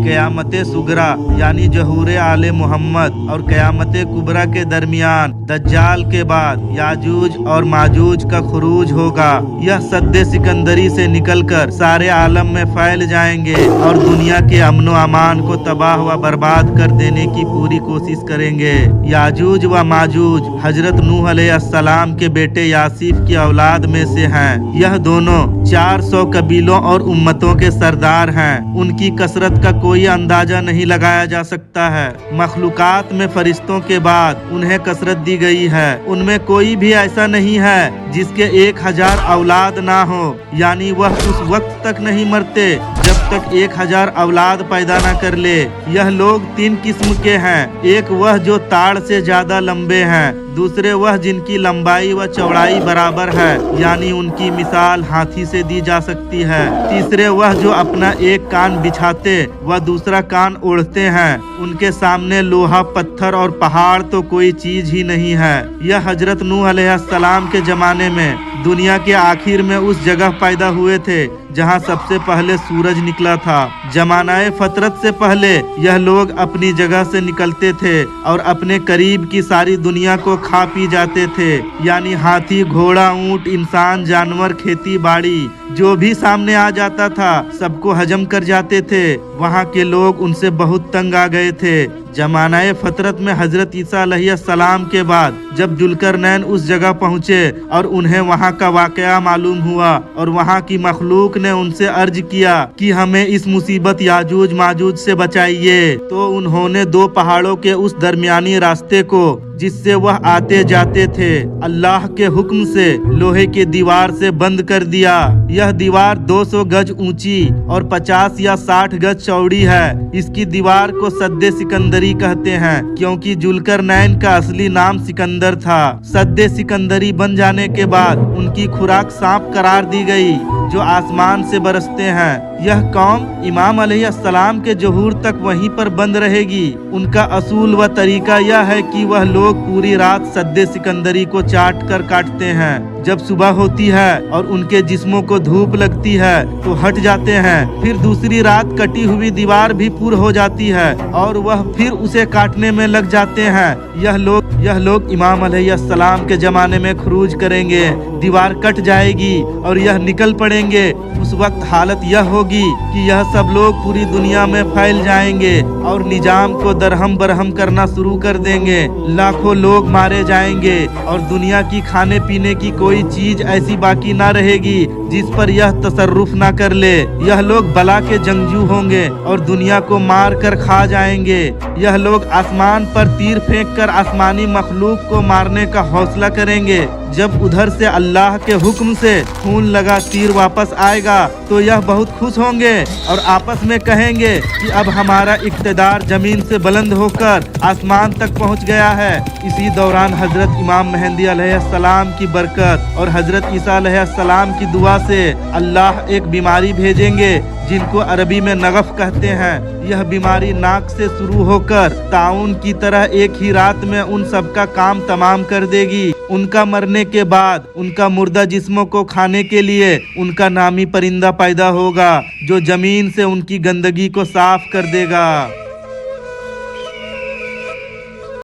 क़यामत सुगरा यानी ज़हूर आले मोहम्मद और क़यामत कुबरा के दरमियान दज्जाल के बाद याजूज और माजूज का खुरूज होगा। यह सद्दे सिकंदरी से निकलकर सारे आलम में फैल जाएंगे और दुनिया के अमन व अमान को तबाह व बर्बाद कर देने की पूरी कोशिश करेंगे। याजूज व माजूज हजरत नूह अलैहिस्सलाम के बेटे यासीफ की औलाद में से हैं। यह दोनों 400 कबीलों और उम्मतों के सरदार हैं। उनकी कसरत का कोई अंदाजा नहीं लगाया जा सकता है। मखलूकात में फरिश्तों के बाद उन्हें कसरत दी गई है। उनमें कोई भी ऐसा नहीं है जिसके 1000 औलाद ना हो, यानी वह उस वक्त तक नहीं मरते जब तक 1000 औलाद पैदा न कर ले। यह लोग 3 किस्म के हैं। एक वह जो ताड़ से ज्यादा लंबे हैं, दूसरे वह जिनकी लंबाई व चौड़ाई बराबर है, यानी उनकी मिसाल हाथी से दी जा सकती है। तीसरे वह जो अपना एक कान बिछाते व दूसरा कान ओढ़ते हैं। उनके सामने लोहा, पत्थर और पहाड़ तो कोई चीज ही नहीं है। यह हजरत नूह अलैहिस्सलाम के जमाने में दुनिया के आखिर में उस जगह पैदा हुए थे जहां सबसे पहले सूरज निकला था। जमानाए फतरत से पहले यह लोग अपनी जगह से निकलते थे और अपने करीब की सारी दुनिया को खा पी जाते थे, यानी हाथी, घोड़ा, ऊंट, इंसान, जानवर, खेती बाड़ी जो भी सामने आ जाता था सबको हजम कर जाते थे। वहाँ के लोग उनसे बहुत तंग आ गए थे। जमानाए फतरत में हजरत ईसा अलैहिस्सलाम के बाद जब जुल्करनैन उस जगह पहुँचे और उन्हें वहाँ का वाकया मालूम हुआ और वहाँ की मखलूक ने उनसे अर्ज किया कि हमें इस मुसीबत याजूज माजूज से बचाइए, तो उन्होंने 2 पहाड़ों के उस दरमियानी रास्ते को जिससे वह आते जाते थे अल्लाह के हुक्म से लोहे की दीवार से बंद कर दिया। यह दीवार 200 गज ऊंची और 50 या 60 गज चौड़ी है। इसकी दीवार को सद्दे सिकंदरी कहते हैं क्योंकि जुल्करनैन का असली नाम सिकंदर था। सद्दे सिकंदरी बन जाने के बाद उनकी खुराक सांप करार दी गई जो आसमान से बरसते हैं। यह कौम इमाम अलैहिस्सलाम के ज़हूर तक वहीं पर बंद रहेगी। उनका असूल व तरीका यह है कि वह लोग पूरी रात सद्दे सिकंदरी को चाट कर काटते हैं। जब सुबह होती है और उनके जिस्मों को धूप लगती है तो हट जाते हैं। फिर दूसरी रात कटी हुई दीवार भी पूर हो जाती है और वह फिर उसे काटने में लग जाते हैं। यह लोग इमाम अलैहिस्सलाम के जमाने में खुरूज करेंगे, दीवार कट जाएगी और यह निकल पड़ेंगे। उस वक्त हालत यह होगी कि यह सब लोग पूरी दुनिया में फैल जाएंगे और निजाम को दरहम बरहम करना शुरू कर देंगे। लाखों लोग मारे जाएंगे और दुनिया की खाने पीने की कोई चीज ऐसी बाकी ना रहेगी जिस पर यह तसर्रुफ ना कर ले। यह लोग बला के जंगजू होंगे और दुनिया को मार कर खा जाएंगे। यह लोग आसमान पर तीर फेंक कर आसमानी मखलूक को मारने का हौसला करेंगे। जब उधर से अल्लाह के हुक्म से खून लगा तीर वापस आएगा तो यह बहुत खुश होंगे और आपस में कहेंगे कि अब हमारा इक़्तिदार जमीन से बुलंद होकर आसमान तक पहुंच गया है। इसी दौरान हजरत इमाम मेहंदी अलैहिस्सलाम की बरकत और हजरत ईसा अलैहिस्सलाम की दुआ से अल्लाह एक बीमारी भेजेंगे जिनको अरबी में नगफ कहते हैं। यह बीमारी नाक से शुरू होकर ताउन की तरह एक ही रात में उन सबका काम तमाम कर देगी। उनका मरने के बाद उनका मुर्दा जिस्मों को खाने के लिए उनका नामी परिंदा पैदा होगा जो जमीन से उनकी गंदगी को साफ कर देगा।